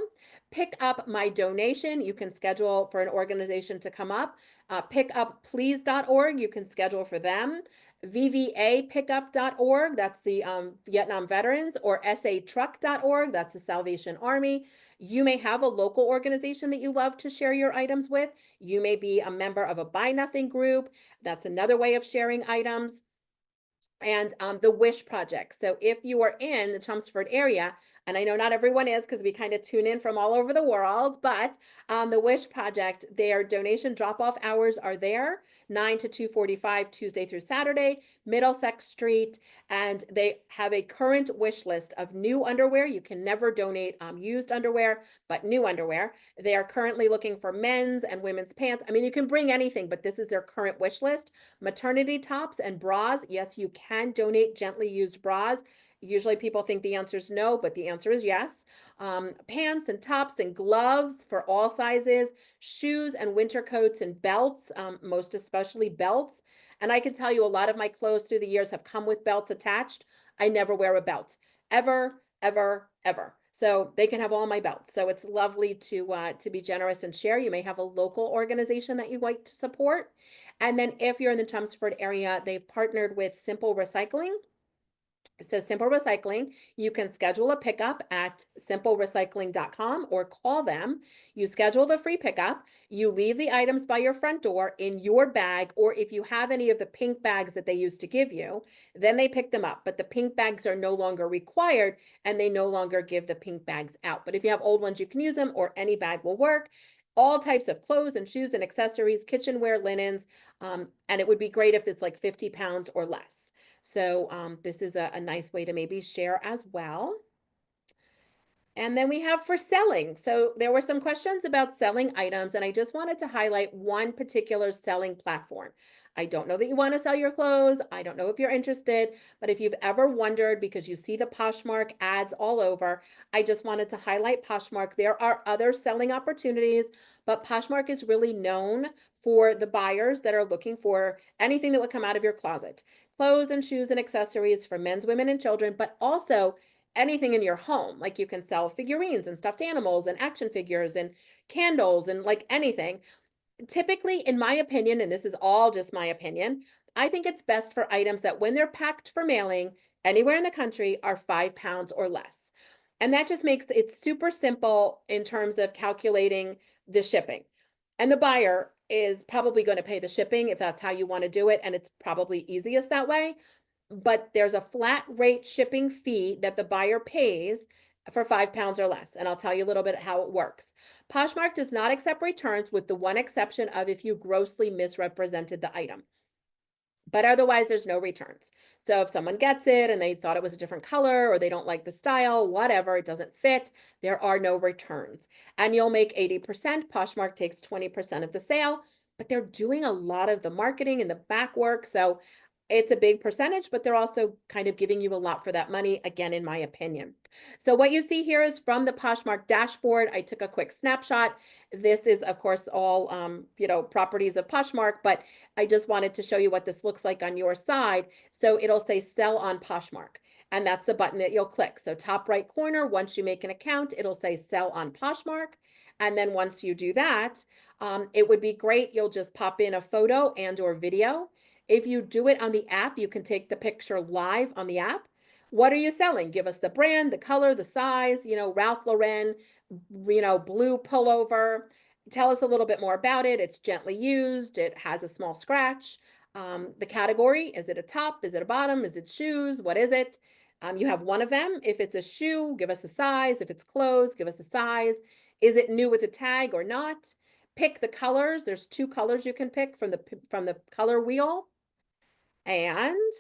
pick up my donation. You can schedule for an organization to come up. Pickupplease.org, you can schedule for them. VVApickup.org, that's the Vietnam veterans, or SAtruck.org, that's the Salvation Army. You may have a local organization that you love to share your items with. You may be a member of a Buy Nothing group. That's another way of sharing items. And the Wish Project. So if you are in the Chelmsford area, and I know not everyone is because we kind of tune in from all over the world, but the Wish Project, their donation drop-off hours are there, 9 to 2:45 Tuesday through Saturday, Middlesex Street, and they have a current wish list of new underwear. You can never donate used underwear, but new underwear. They are currently looking for men's and women's pants. I mean, you can bring anything, but this is their current wish list. Maternity tops and bras. Yes, you can donate gently used bras. Usually people think the answer is no, but the answer is yes. Pants and tops and gloves for all sizes, shoes and winter coats and belts, most especially belts. And I can tell you a lot of my clothes through the years have come with belts attached. I never wear a belt, ever, ever, ever. So they can have all my belts. So it's lovely to be generous and share. You may have a local organization that you like to support. And then if you're in the Chelmsford area, they've partnered with Simple Recycling. So Simple Recycling, you can schedule a pickup at simplerecycling.com or call them. You schedule the free pickup. You leave the items by your front door in your bag, or if you have any of the pink bags that they used to give you, then they pick them up. But the pink bags are no longer required and they no longer give the pink bags out. But if you have old ones, you can use them, or any bag will work. All types of clothes and shoes and accessories, kitchenware, linens, and it would be great if it's like 50 pounds or less. So this is a nice way to maybe share as well. And then we have for selling. So there were some questions about selling items, and I just wanted to highlight one particular selling platform. I don't know that you want to sell your clothes. I don't know if you're interested, but if you've ever wondered because you see the Poshmark ads all over, I just wanted to highlight Poshmark. There are other selling opportunities, but Poshmark is really known for the buyers that are looking for anything that would come out of your closet. Clothes and shoes and accessories for men's, women, and children, but also anything in your home. Like you can sell figurines and stuffed animals and action figures and candles and like anything. Typically, in my opinion, and this is all just my opinion, I think it's best for items that when they're packed for mailing anywhere in the country are 5 pounds or less. And that just makes it super simple in terms of calculating the shipping. And the buyer is probably going to pay the shipping if that's how you want to do it. And it's probably easiest that way. But there's a flat rate shipping fee that the buyer pays for 5 pounds or less. And I'll tell you a little bit how it works. Poshmark does not accept returns, with the one exception of if you grossly misrepresented the item. But otherwise, there's no returns. So if someone gets it and they thought it was a different color, or they don't like the style, whatever, it doesn't fit, there are no returns. And you'll make 80%. Poshmark takes 20% of the sale, but they're doing a lot of the marketing and the back work. So it's a big percentage, but they're also kind of giving you a lot for that money, again, in my opinion. So what you see here is from the Poshmark dashboard. I took a quick snapshot. This is, of course, all properties of Poshmark, but I just wanted to show you what this looks like on your side. So it'll say sell on Poshmark, and that's the button that you'll click. So top right corner, once you make an account, it'll say sell on Poshmark. And then once you do that, it would be great. You'll just pop in a photo and or video. If you do it on the app, you can take the picture live on the app. What are you selling? Give us the brand, the color, the size, Ralph Lauren, blue pullover. Tell us a little bit more about it. It's gently used. It has a small scratch. The category, is it a top? Is it a bottom? Is it shoes? What is it? You have one of them. If it's a shoe, give us a size. If it's clothes, give us a size. Is it new with a tag or not? Pick the colors. There's 2 colors you can pick from the color wheel. And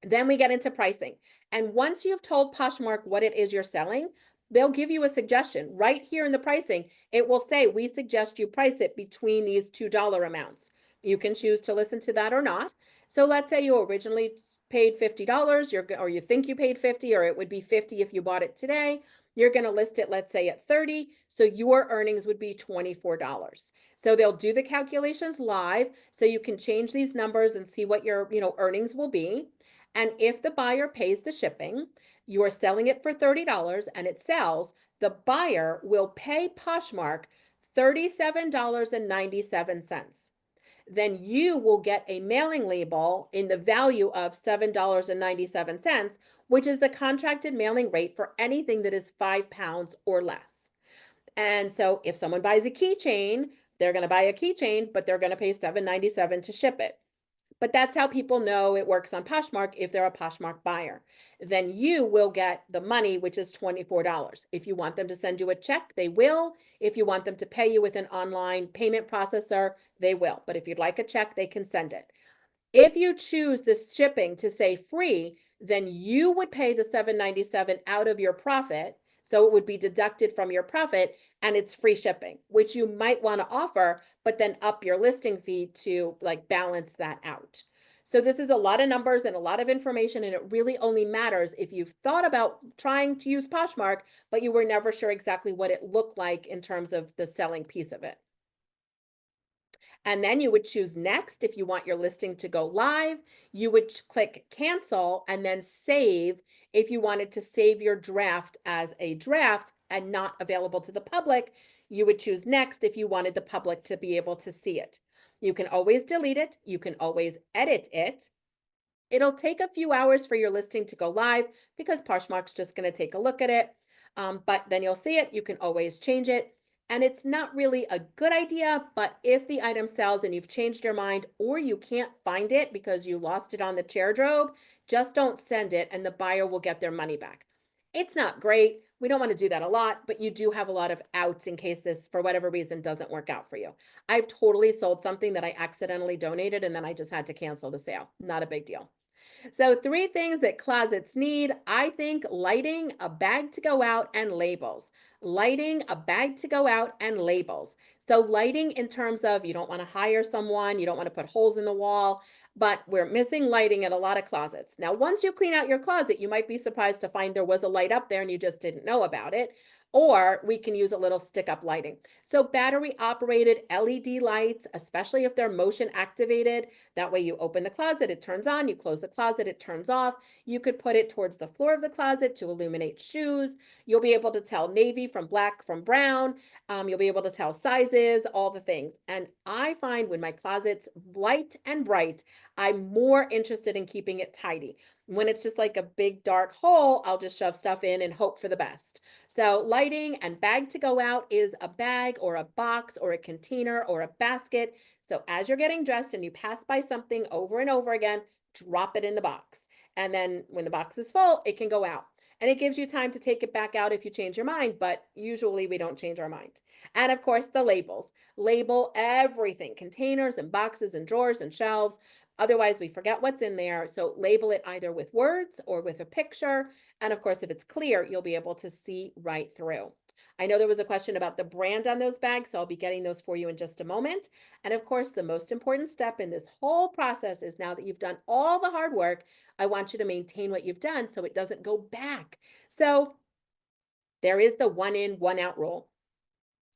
then we get into pricing. And once you've told Poshmark what it is you're selling, they'll give you a suggestion. Right here in the pricing, it will say, we suggest you price it between these $2 amounts. You can choose to listen to that or not. So let's say you originally paid $50, or you think you paid 50, or it would be 50 if you bought it today. You're going to list it, let's say, at 30, so your earnings would be $24. So they'll do the calculations live, so you can change these numbers and see what your, earnings will be. And if the buyer pays the shipping, you are selling it for $30 and it sells, the buyer will pay Poshmark $37.97. Then you will get a mailing label in the value of $7.97, which is the contracted mailing rate for anything that is 5 pounds or less. And so if someone buys a keychain, they're going to buy a keychain, but they're going to pay $7.97 to ship it. But that's how people know it works on Poshmark if they're a Poshmark buyer. Then you will get the money, which is $24. If you want them to send you a check, they will. If you want them to pay you with an online payment processor, they will. But if you'd like a check, they can send it. If you choose the shipping to say free, then you would pay the $7.97 out of your profit. So it would be deducted from your profit and it's free shipping, which you might want to offer, but then up your listing fee to like balance that out. So this is a lot of numbers and a lot of information, and it really only matters if you've thought about trying to use Poshmark, but you were never sure exactly what it looked like in terms of the selling piece of it. And then you would choose next if you want your listing to go live. You would click cancel and then save if you wanted to save your draft as a draft and not available to the public. You would choose next if you wanted the public to be able to see it. You can always delete it. You can always edit it. It'll take a few hours for your listing to go live because Poshmark's just going to take a look at it. But then you'll see it. You can always change it. And it's not really a good idea, but if the item sells and you've changed your mind or you can't find it because you lost it on the chair drobe, just don't send it and the buyer will get their money back. It's not great. We don't want to do that a lot, but you do have a lot of outs in case this, for whatever reason, doesn't work out for you. I've totally sold something that I accidentally donated and then I just had to cancel the sale. Not a big deal. So 3 things that closets need, I think: lighting, a bag to go out, and labels. Lighting, a bag to go out, and labels. So lighting in terms of you don't want to hire someone, you don't want to put holes in the wall, but we're missing lighting in a lot of closets. Now, once you clean out your closet, you might be surprised to find there was a light up there and you just didn't know about it. Or we can use a little stick up lighting. So battery operated LED lights, especially if they're motion activated, that way you open the closet, it turns on, you close the closet, it turns off. You could put it towards the floor of the closet to illuminate shoes. You'll be able to tell navy from black from brown. You'll be able to tell sizes, all the things. And I find when my closet's light and bright, I'm more interested in keeping it tidy. When it's just like a big dark hole, I'll just shove stuff in and hope for the best. So lighting and bag to go out is a bag or a box or a container or a basket. So as you're getting dressed and you pass by something over and over again, drop it in the box. And then when the box is full, it can go out. And it gives you time to take it back out if you change your mind, but usually we don't change our mind. And of course, the labels. Label everything: containers and boxes and drawers and shelves. Otherwise, we forget what's in there. So label it either with words or with a picture. And of course, if it's clear, you'll be able to see right through. I know there was a question about the brand on those bags, so I'll be getting those for you in just a moment. And of course, the most important step in this whole process is, now that you've done all the hard work, I want you to maintain what you've done so it doesn't go back. So there is the 1 in, 1 out rule.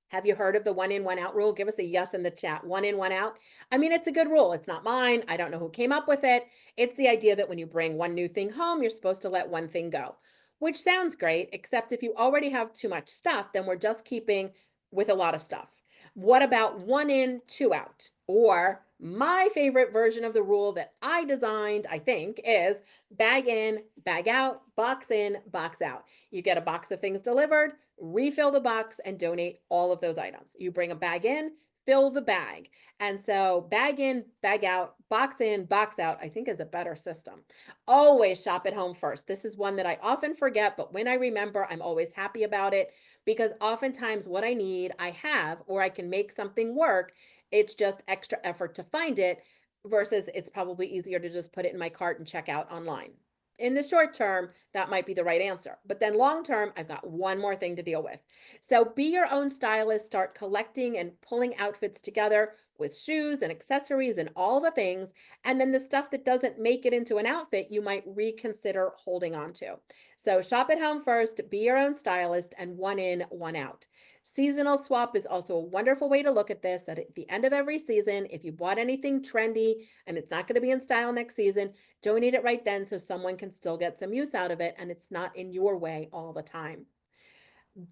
Have you heard of the 1 in, 1 out rule? Give us a yes in the chat. 1 in, 1 out. I mean, it's a good rule. It's not mine. I don't know who came up with it. It's the idea that when you bring one new thing home, you're supposed to let one thing go, which sounds great, except if you already have too much stuff, then we're just keeping with a lot of stuff. What about 1 in, 2 out? Or my favorite version of the rule that I designed, I think, is bag in, bag out, box in, box out. You get a box of things delivered, refill the box, and donate all of those items. You bring a bag in, fill the bag. And so bag in, bag out, box in, box out, I think is a better system. Always shop at home first. This is one that I often forget, but when I remember, I'm always happy about it, because oftentimes what I need, I have, or I can make something work. It's just extra effort to find it versus it's probably easier to just put it in my cart and check out online. in the short term, that might be the right answer. But then long term, I've got one more thing to deal with. So be your own stylist, start collecting and pulling outfits together with shoes and accessories and all the things. And then the stuff that doesn't make it into an outfit, you might reconsider holding on to. So shop at home first, be your own stylist, and one in, one out. Seasonal swap is also a wonderful way to look at this, that at the end of every season, if you bought anything trendy and it's not going to be in style next season, donate it right then so someone can still get some use out of it and it's not in your way all the time.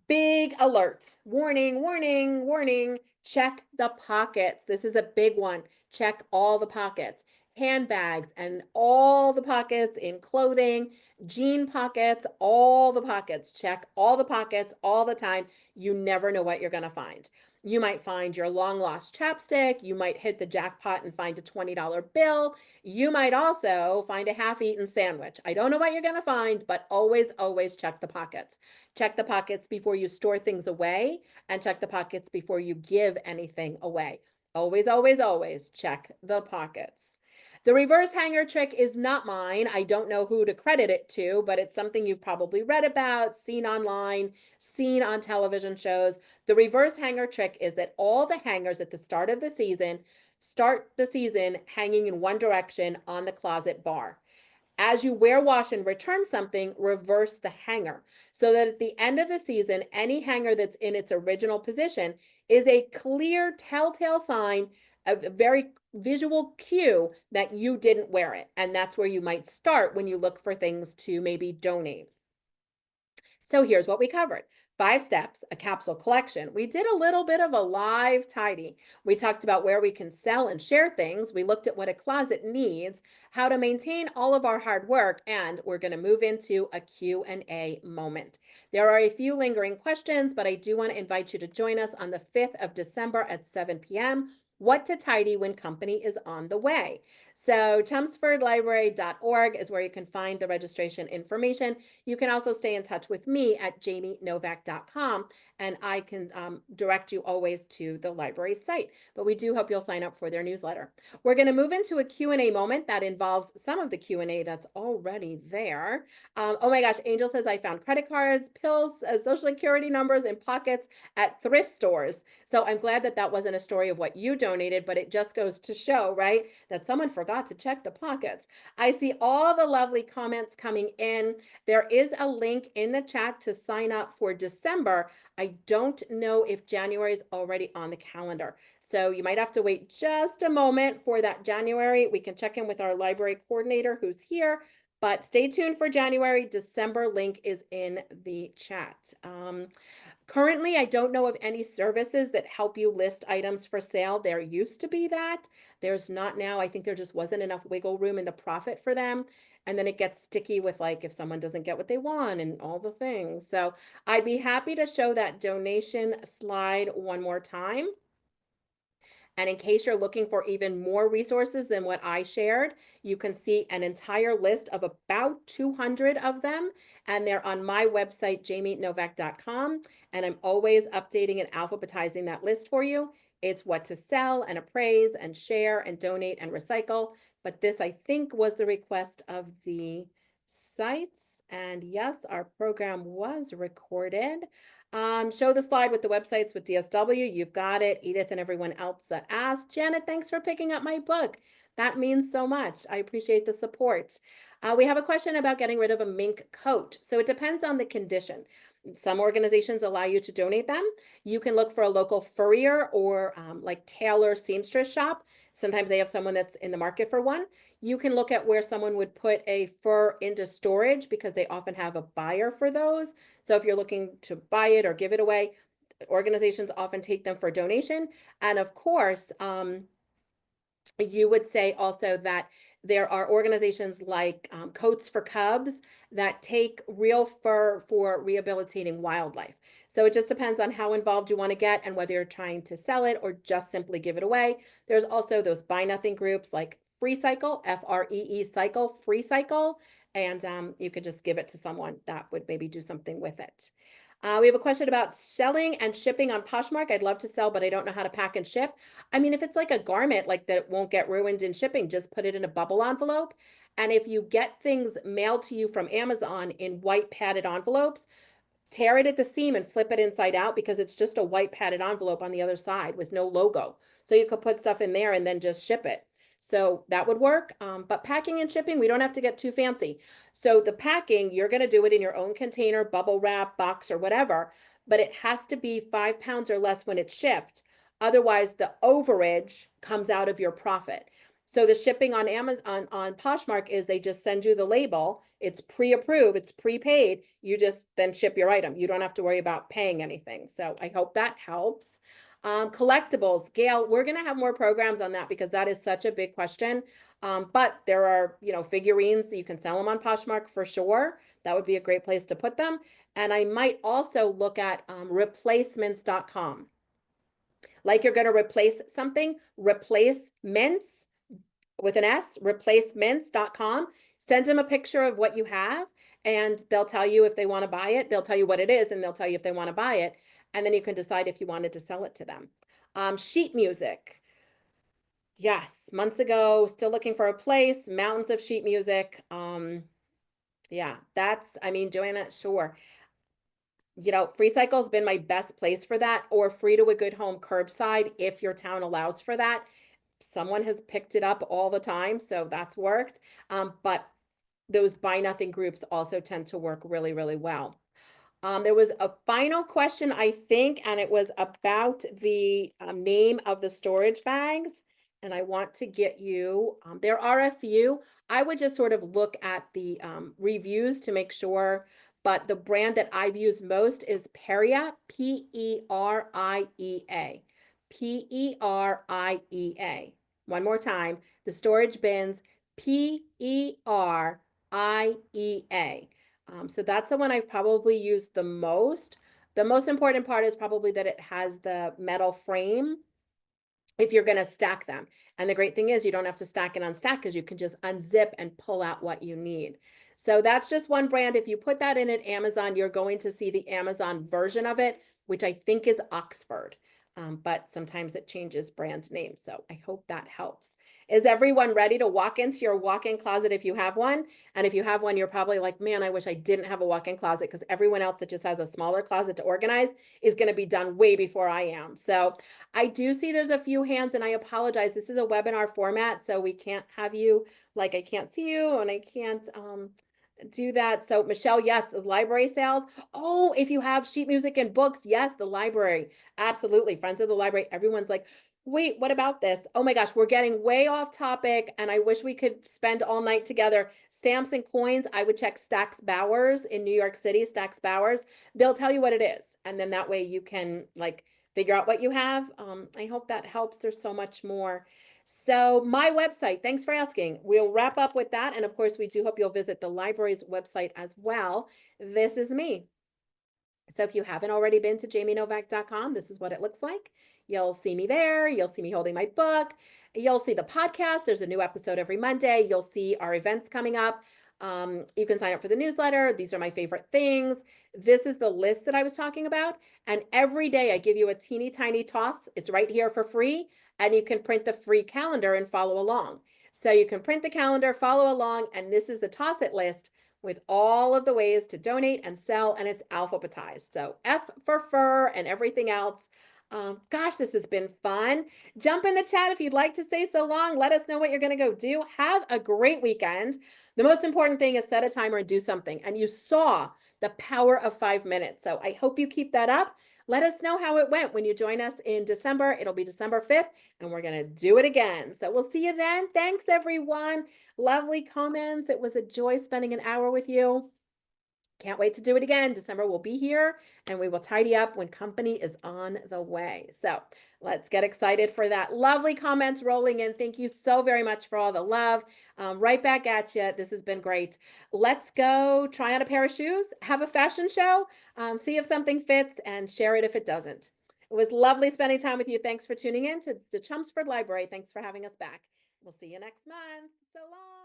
Big alert. Warning, warning, warning. Check the pockets. This is a big one. Check all the pockets. Handbags and all the pockets in clothing, jean pockets, all the pockets. Check all the pockets all the time. You never know what you're going to find. You might find your long lost chapstick. You might hit the jackpot and find a $20 bill. You might also find a half-eaten sandwich. I don't know what you're going to find, but always, always check the pockets. Check the pockets before you store things away, and check the pockets before you give anything away. Always, always, always check the pockets. The reverse hanger trick is not mine. I don't know who to credit it to, but it's something you've probably read about, seen online, seen on television shows. The reverse hanger trick is that all the hangers at the start of the season start the season hanging in one direction on the closet bar. As you wear, wash, and return something, reverse the hanger so that at the end of the season, any hanger that's in its original position is a clear telltale sign, a very visual cue that you didn't wear it. And that's where you might start when you look for things to maybe donate. So here's what we covered. 5 steps, a capsule collection. We did a little bit of a live tidy. We talked about where we can sell and share things. We looked at what a closet needs, how to maintain all of our hard work, and we're going to move into a Q&A moment. There are a few lingering questions, but I do want to invite you to join us on the 5th of December at 7 p.m. What to tidy when company is on the way. So chelmsfordlibrary.org is where you can find the registration information. You can also stay in touch with me at jamienovak.com, and I can direct you always to the library site. But we do hope you'll sign up for their newsletter. We're going to move into a Q&A moment that involves some of the Q&A that's already there. Oh my gosh, Angel says, I found credit cards, pills, social security numbers in pockets at thrift stores. So I'm glad that that wasn't a story of what you donated, but it just goes to show, right, that someone forgot to check the pockets. I see all the lovely comments coming in. There is a link in the chat to sign up for December. I don't know if January is already on the calendar. So you might have to wait just a moment for that January. We can check in with our library coordinator who's here, but stay tuned for January. December link is in the chat. Currently, I don't know of any services that help you list items for sale. There used to be that. There's not now. I think there just wasn't enough wiggle room in the profit for them. And then it gets sticky with like if someone doesn't get what they want and all the things. So I'd be happy to show that donation slide one more time. And in case you're looking for even more resources than what I shared, you can see an entire list of about 200 of them. And they're on my website, jamienovak.com. And I'm always updating and alphabetizing that list for you. It's what to sell and appraise and share and donate and recycle. But this, I think, was the request of the sites. And yes, our program was recorded. Show the slide with the websites with DSW. You've got it. Edith and everyone else that asked. Janet, thanks for picking up my book. That means so much. I appreciate the support. We have a question about getting rid of a mink coat. So it depends on the condition. Some organizations allow you to donate them. You can look for a local furrier or like tailor seamstress shop. Sometimes they have someone that's in the market for one. You can look at where someone would put a fur into storage because they often have a buyer for those. So if you're looking to buy it or give it away, organizations often take them for donation. And of course, you would say also that there are organizations like Coats for Cubs that take real fur for rehabilitating wildlife. So it just depends on how involved you want to get and whether you're trying to sell it or just simply give it away. There's also those buy nothing groups like Free Cycle, F-R-E-E Cycle, Free Cycle, and you could just give it to someone that would maybe do something with it. We have a question about selling and shipping on Poshmark. I'd love to sell, but I don't know how to pack and ship. I mean, if it's like a garment, like that won't get ruined in shipping, just put it in a bubble envelope And if you get things mailed to you from Amazon in white padded envelopes, tear it at the seam and flip it inside out because it's just a white padded envelope on the other side with no logo. So you could put stuff in there and then just ship it. So that would work. But packing and shipping, we don't have to get too fancy. So the packing, you're going to do it in your own container, bubble wrap, box, or whatever, but it has to be 5 pounds or less when it's shipped. Otherwise, the overage comes out of your profit. So the shipping on Amazon, on Poshmark, is they just send you the label. It's pre-approved, it's prepaid. You just then ship your item. You don't have to worry about paying anything. So I hope that helps. Collectibles, Gail, we're going to have more programs on that because that is such a big question. But there are, figurines. You can sell them on Poshmark for sure. That would be a great place to put them. And I might also look at replacements.com. Like you're going to replace something, replacements with an S, replacements.com. Send them a picture of what you have and they'll tell you if they want to buy it. They'll tell you what it is and they'll tell you if they want to buy it. And then you can decide if you wanted to sell it to them. Sheet music. Yes, months ago, still looking for a place, mountains of sheet music. Yeah, Joanna, sure. Free Cycle has been my best place for that, or Free to a Good Home curbside if your town allows for that. Someone has picked it up all the time, so that's worked. But those buy nothing groups also tend to work really, really well. There was a final question, I think, and it was about the name of the storage bags. And I want to get you, there are a few. I would just sort of look at the reviews to make sure. But the brand that I've used most is Peria, P-E-R-I-E-A. P-E-R-I-E-A. One more time, the storage bins, P-E-R-I-E-A. So that's the one I've probably used the most. The most important part is probably that it has the metal frame if you're going to stack them. And the great thing is you don't have to stack and unstack because you can just unzip and pull out what you need. So that's just one brand. If you put that in at Amazon, you're going to see the Amazon version of it, which I think is Oxford. But sometimes it changes brand names. So I hope that helps. Is everyone ready to walk into your walk-in closet if you have one? And if you have one, you're probably like, man, I wish I didn't have a walk-in closet because everyone else that just has a smaller closet to organize is going to be done way before I am. So I do see there's a few hands and I apologize. This is a webinar format, so we can't have you, like I can't see you and I can't do that. So Michelle, yes, the library sales. Oh, if you have sheet music and books, yes, the library. Absolutely. Friends of the library. Everyone's like, wait, what about this? Oh my gosh, we're getting way off topic and I wish we could spend all night together. Stamps and coins, I would check Stack's Bowers in New York City, Stack's Bowers. They'll tell you what it is. And then that way you can figure out what you have. I hope that helps. There's so much more. So my website, thanks for asking. We'll wrap up with that. And of course, we do hope you'll visit the library's website as well. This is me. So if you haven't already been to jamienovak.com, this is what it looks like. You'll see me there. You'll see me holding my book. You'll see the podcast. There's a new episode every Monday. You'll see our events coming up. You can sign up for the newsletter. These are my favorite things. This is the list that I was talking about. And every day I give you a teeny tiny toss. It's right here for free. And you can print the free calendar and follow along. So you can print the calendar, follow along. And this is the Toss It list with all of the ways to donate and sell. And it's alphabetized. So F for fur and everything else. Gosh, this has been fun. Jump in the chat if you'd like to say so long. Let us know what you're going to go do. Have a great weekend. The most important thing is set a timer and do something. And you saw the power of 5 minutes. So I hope you keep that up. Let us know how it went when you join us in December. It'll be December 5th, and we're going to do it again. So we'll see you then. Thanks, everyone. Lovely comments. It was a joy spending an hour with you. Can't wait to do it again. December will be here and we will tidy up when company is on the way. So let's get excited for that. Lovely comments rolling in. Thank you so very much for all the love. Right back at you. This has been great. Let's go try on a pair of shoes, have a fashion show, see if something fits and share it if it doesn't. It was lovely spending time with you. Thanks for tuning in to the Chelmsford Library. Thanks for having us back. We'll see you next month. So long.